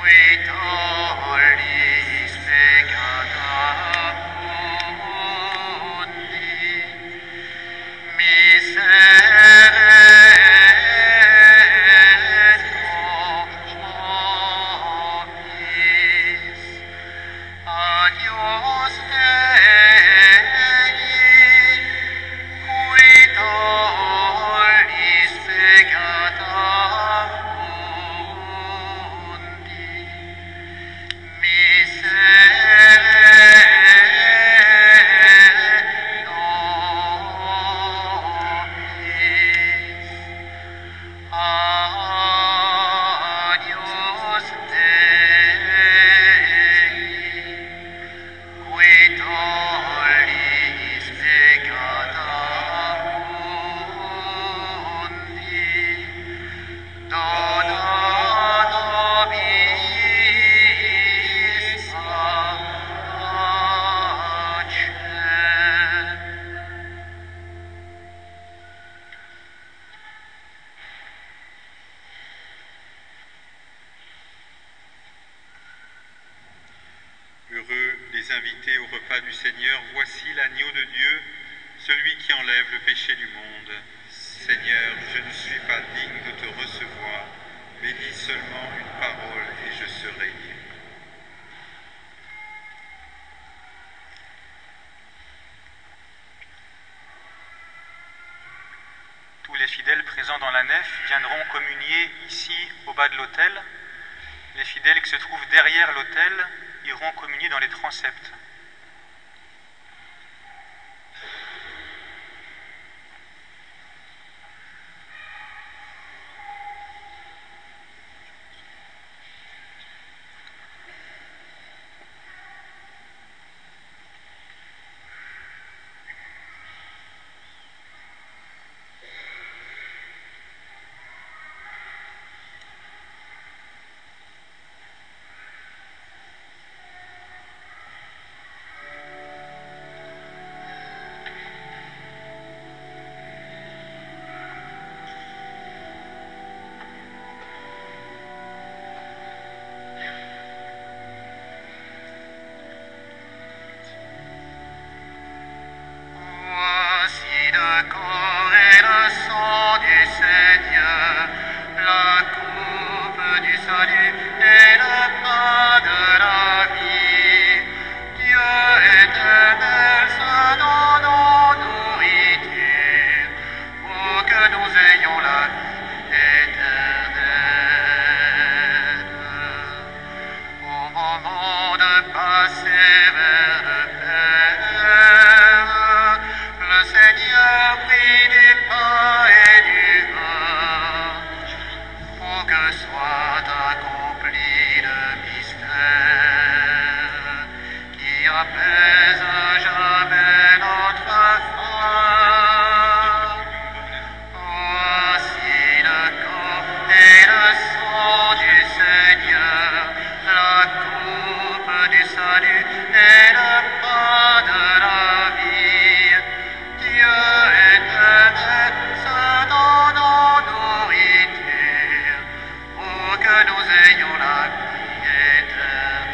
qui tollis peccata mundi, Heureux les invités au repas du Seigneur, voici l'agneau de Dieu, celui qui enlève le péché du monde. Seigneur, je ne suis pas digne de te recevoir, mais dis seulement une parole et je serai guéri. Tous les fidèles présents dans la nef viendront communier ici au bas de l'autel. Les fidèles qui se trouvent derrière l'autel iront communier dans les transepts. Voici le corps et le sang du Seigneur, la coupe du salut et le pain de la vie. Dieu éternel se donne en nourriture pour que nous ayons la vie éternelle. Au moment de passer vers le Père, le Seigneur prit du pain et du vin pour que soit accompli le mystère qui apaise à jamais notre faim. Voici le corps et le sang du Seigneur, la coupe du salut et le pain de la vie. Dieu éternel se donne en nourriture pour que nous ayons la vie éternelle.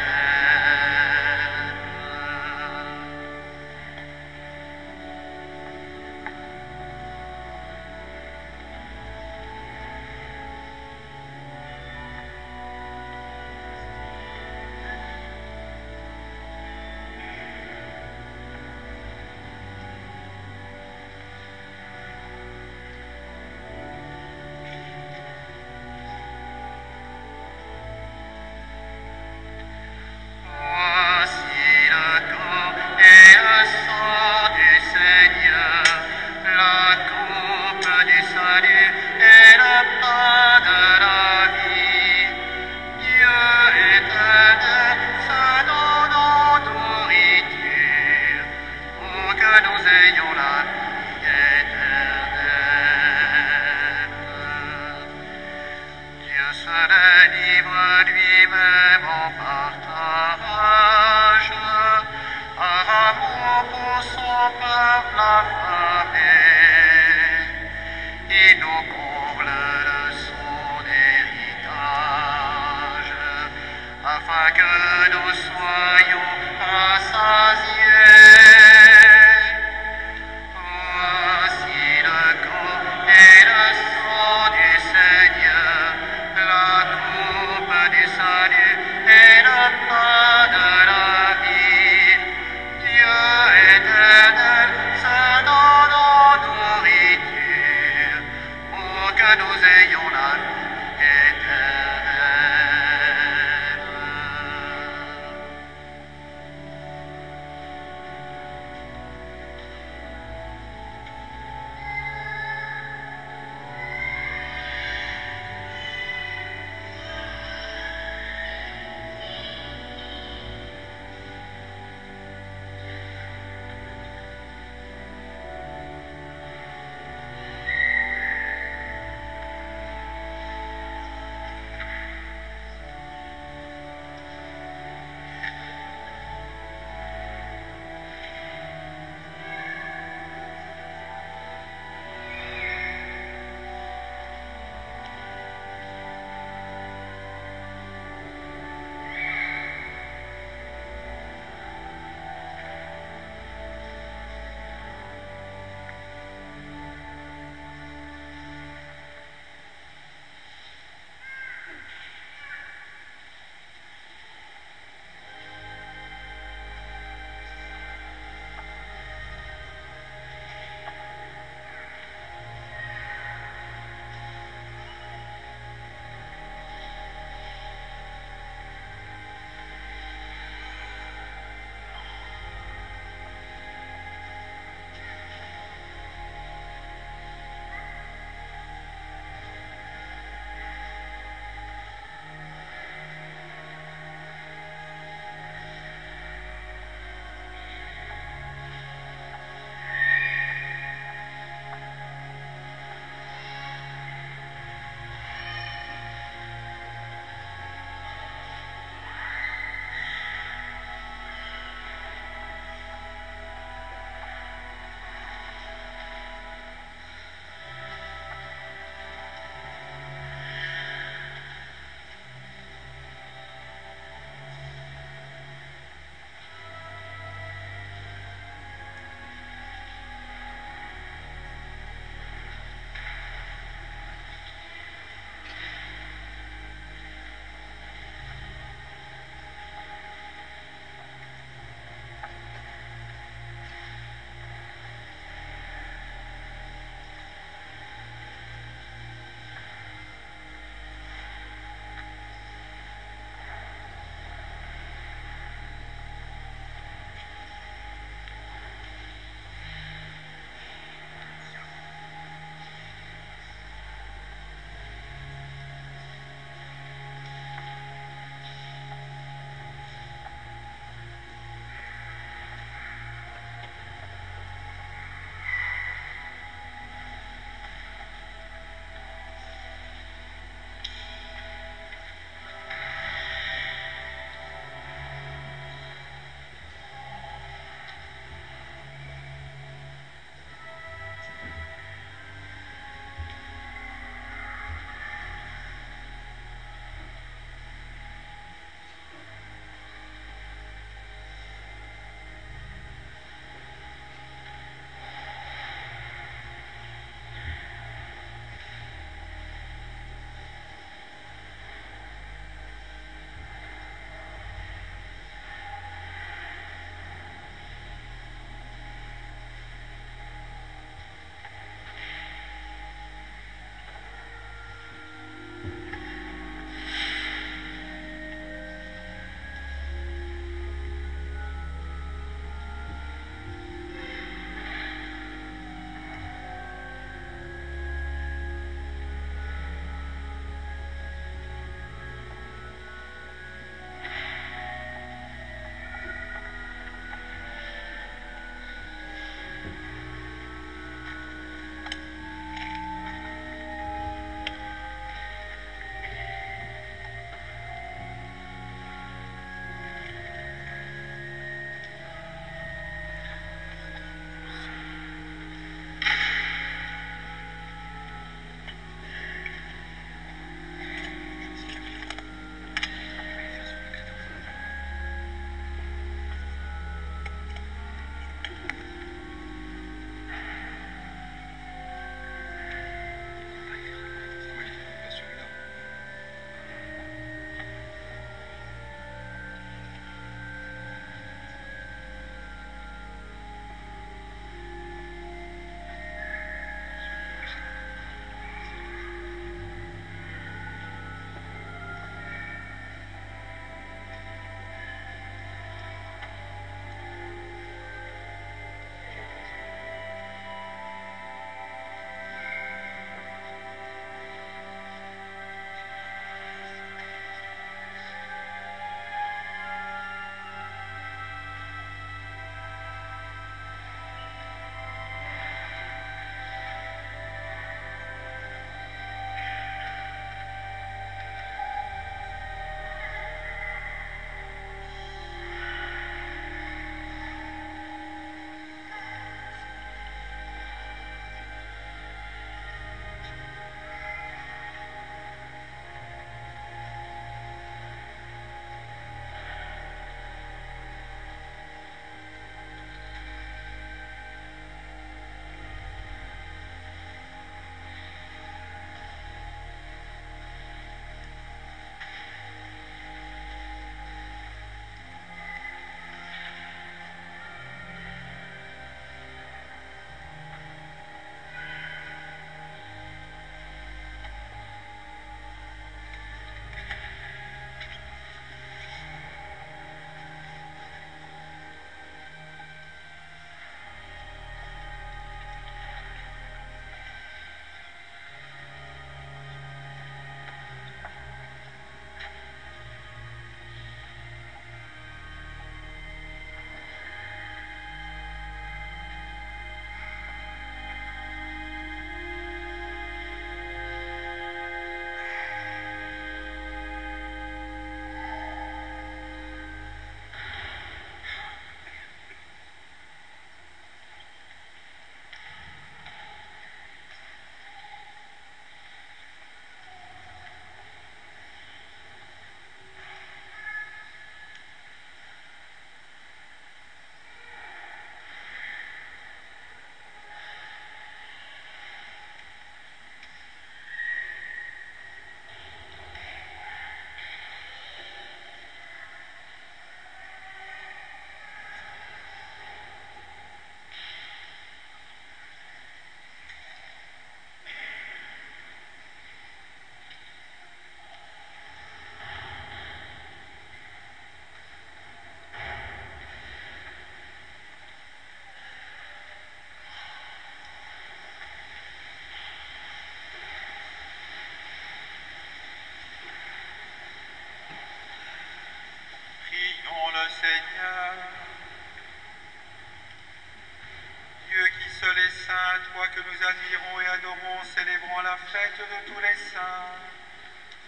Saint, toi que nous admirons et adorons, célébrant la fête de tous les saints,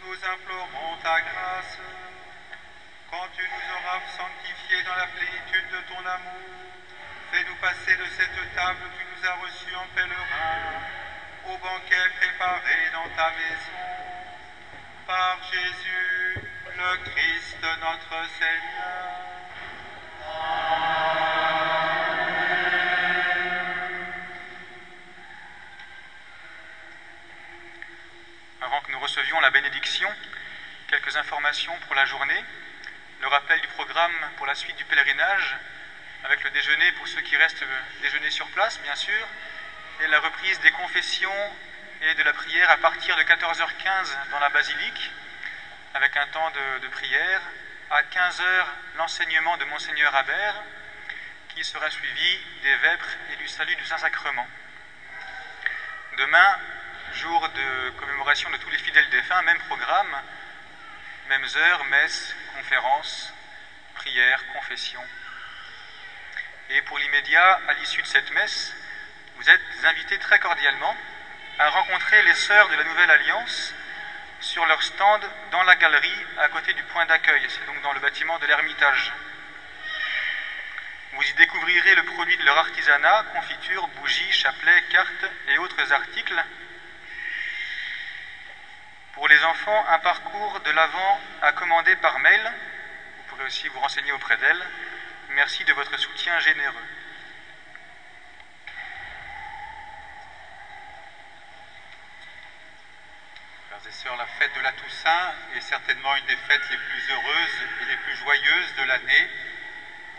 nous implorons ta grâce. Quand tu nous auras sanctifiés dans la plénitude de ton amour, fais-nous passer de cette table où tu nous as reçus en pèlerin au banquet préparé dans ta maison. Par Jésus, le Christ notre Seigneur. Avant que nous recevions la bénédiction, quelques informations pour la journée. Le rappel du programme pour la suite du pèlerinage, avec le déjeuner pour ceux qui restent déjeuner sur place, bien sûr, et la reprise des confessions et de la prière à partir de 14h15 dans la basilique, avec un temps de prière. À 15h, l'enseignement de Monseigneur Habert, qui sera suivi des vêpres et du salut du Saint-Sacrement. Demain, jour de commémoration de tous les fidèles défunts, même programme, mêmes heures, messe, conférences, prières, confessions. Et pour l'immédiat, à l'issue de cette messe, vous êtes invités très cordialement à rencontrer les sœurs de la Nouvelle Alliance sur leur stand dans la galerie à côté du point d'accueil. C'est donc dans le bâtiment de l'Ermitage. Vous y découvrirez le produit de leur artisanat, confitures, bougies, chapelets, cartes et autres articles. Pour les enfants, un parcours de l'Avent à commander par mail. Vous pourrez aussi vous renseigner auprès d'elles. Merci de votre soutien généreux. Frères et sœurs, la fête de la Toussaint est certainement une des fêtes les plus heureuses et les plus joyeuses de l'année.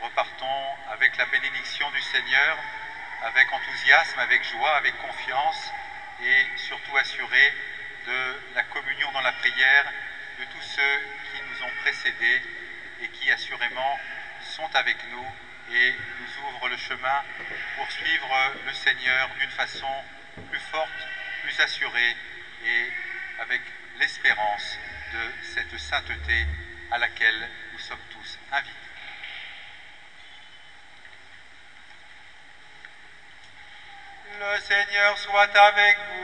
Repartons avec la bénédiction du Seigneur, avec enthousiasme, avec joie, avec confiance et surtout assurés de la communion dans la prière de tous ceux qui nous ont précédés et qui assurément sont avec nous et nous ouvrent le chemin pour suivre le Seigneur d'une façon plus forte, plus assurée et avec l'espérance de cette sainteté à laquelle nous sommes tous invités. Le Seigneur soit avec vous.